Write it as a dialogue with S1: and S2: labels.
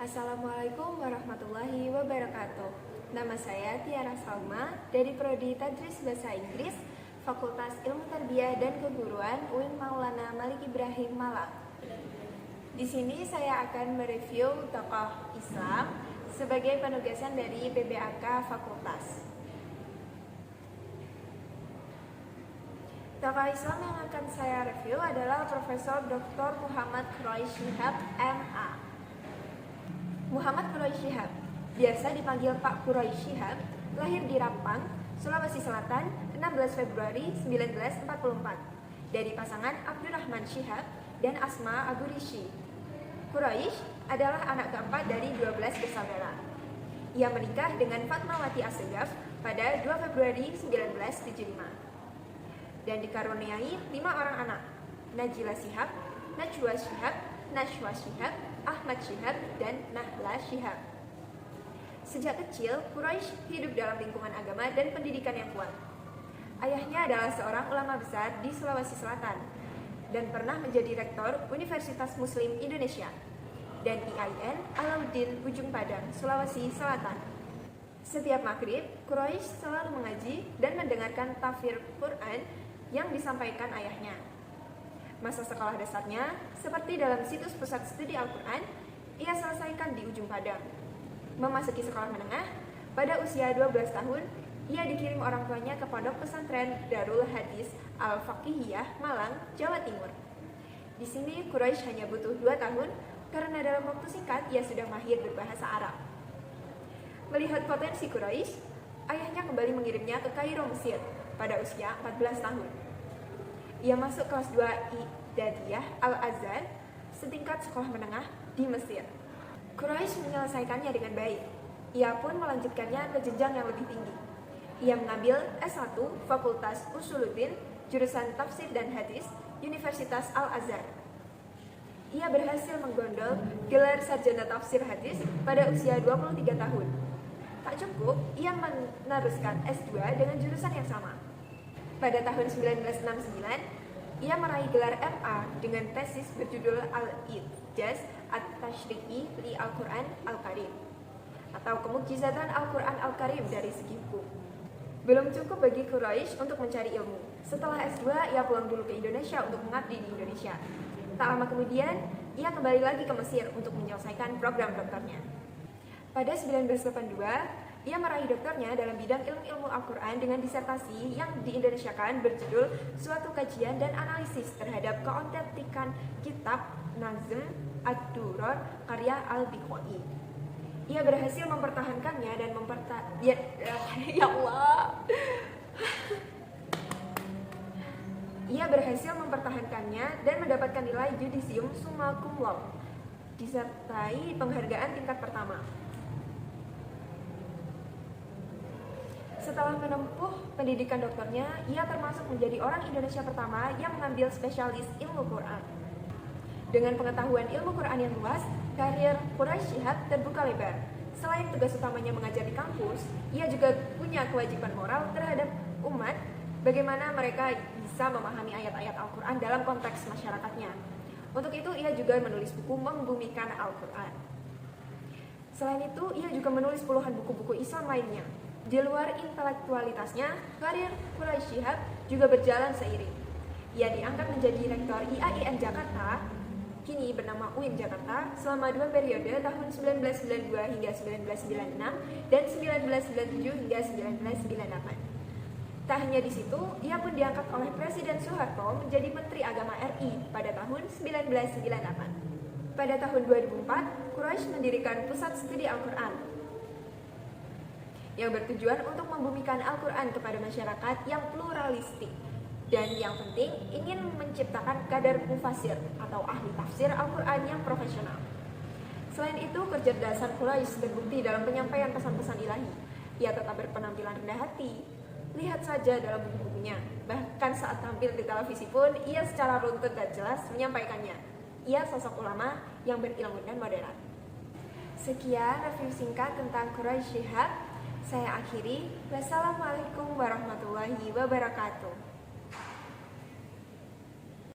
S1: Assalamualaikum warahmatullahi wabarakatuh. Nama saya Tiara Salma dari Prodi Tadris Bahasa Inggris, Fakultas Ilmu Tarbiyah dan Keguruan UIN Maulana Malik Ibrahim Malang. Di sini saya akan mereview tokoh Islam sebagai penugasan dari PBAK Fakultas. Tokoh Islam yang akan saya review adalah Profesor Dr. Muhammad Quraish Shihab, MA. Muhammad Quraish Shihab, biasa dipanggil Pak Quraish Shihab, lahir di Rampang, Sulawesi Selatan, 16 Februari 1944, dari pasangan Abdurrahman Shihab dan Asma Abu Rishi. Quraish adalah anak keempat dari 12 bersaudara. Ia menikah dengan Fatmawati Assegaf pada 2 Februari 1975 dan dikaruniai 5 orang anak, Najila Shihab, Najwa Shihab, Nashwa Shihab, Ahmad Shihab, dan Nahla Shihab. Sejak kecil, Quraish hidup dalam lingkungan agama dan pendidikan yang kuat. Ayahnya adalah seorang ulama besar di Sulawesi Selatan dan pernah menjadi rektor Universitas Muslim Indonesia dan IAIN Alauddin Ujung Padang, Sulawesi Selatan. Setiap maghrib, Quraish selalu mengaji dan mendengarkan tafsir Quran yang disampaikan ayahnya. Masa sekolah dasarnya, seperti dalam situs pusat studi Al-Quran, ia selesaikan di Ujung Padang. Memasuki sekolah menengah, pada usia 12 tahun, ia dikirim orang tuanya ke pondok pesantren Darul Hadis Al-Faqihiyah, Malang, Jawa Timur. Di sini, Quraish hanya butuh 2 tahun, karena dalam waktu singkat ia sudah mahir berbahasa Arab. Melihat potensi Quraish, ayahnya kembali mengirimnya ke Kairo, Mesir, pada usia 14 tahun. Ia masuk kelas 2 I'dadiyah Al-Azhar, setingkat sekolah menengah di Mesir. Quraish menyelesaikannya dengan baik. Ia pun melanjutkannya ke jenjang yang lebih tinggi. Ia mengambil S1 Fakultas Usuluddin, jurusan Tafsir dan Hadis, Universitas Al-Azhar. Ia berhasil menggondol gelar sarjana tafsir hadis pada usia 23 tahun. Tak cukup, ia meneruskan S2 dengan jurusan yang sama. Pada tahun 1969, ia meraih gelar MA dengan tesis berjudul Al-Ijaz At-Tashri'i li Al-Quran Al-Karim atau Kemukjizatan Al-Quran Al-Karim dari segi hukum. Belum cukup bagi Quraish untuk mencari ilmu. Setelah S2, ia pulang dulu ke Indonesia untuk mengabdi di Indonesia. Tak lama kemudian, ia kembali lagi ke Mesir untuk menyelesaikan program doktornya. Pada 1982, ia meraih doktornya dalam bidang ilmu Al-Quran dengan disertasi yang diindonesiakan berjudul Suatu Kajian dan Analisis Terhadap Keautentikan Kitab Nazm Ad-Duror karya Al-Biqai. Ia berhasil mempertahankannya dan Ia berhasil mempertahankannya dan mendapatkan nilai judisium summa cum laude, disertai penghargaan tingkat pertama. Setelah menempuh pendidikan doktornya, ia termasuk menjadi orang Indonesia pertama yang mengambil spesialis ilmu Quran. Dengan pengetahuan ilmu Quran yang luas, karir Quraish Shihab terbuka lebar. Selain tugas utamanya mengajar di kampus, ia juga punya kewajiban moral terhadap umat, bagaimana mereka bisa memahami ayat-ayat Al-Quran dalam konteks masyarakatnya. Untuk itu, ia juga menulis buku Membumikan Al-Quran. Selain itu, ia juga menulis puluhan buku-buku Islam lainnya. Di luar intelektualitasnya, karir Quraish Shihab juga berjalan seiring. Ia diangkat menjadi rektor IAIN Jakarta, kini bernama UIN Jakarta, selama 2 periode tahun 1992 hingga 1996 dan 1997 hingga 1998. Tak hanya di situ, ia pun diangkat oleh Presiden Soeharto menjadi Menteri Agama RI pada tahun 1998. Pada tahun 2004, Quraish mendirikan Pusat Studi Al-Quran yang bertujuan untuk membumikan Al-Quran kepada masyarakat yang pluralistik dan yang penting ingin menciptakan kadar mufasir atau ahli tafsir Al-Quran yang profesional. Selain itu, kecerdasan Quraish terbukti dalam penyampaian pesan-pesan ilahi. Ia tetap berpenampilan rendah hati. Lihat saja dalam buku-bukunya. Bahkan saat tampil di televisi pun, ia secara runtut dan jelas menyampaikannya. Ia sosok ulama yang berilmu dan moderat. Sekian review singkat tentang Quraish Shihab. Saya akhiri. Wassalamualaikum warahmatullahi wabarakatuh.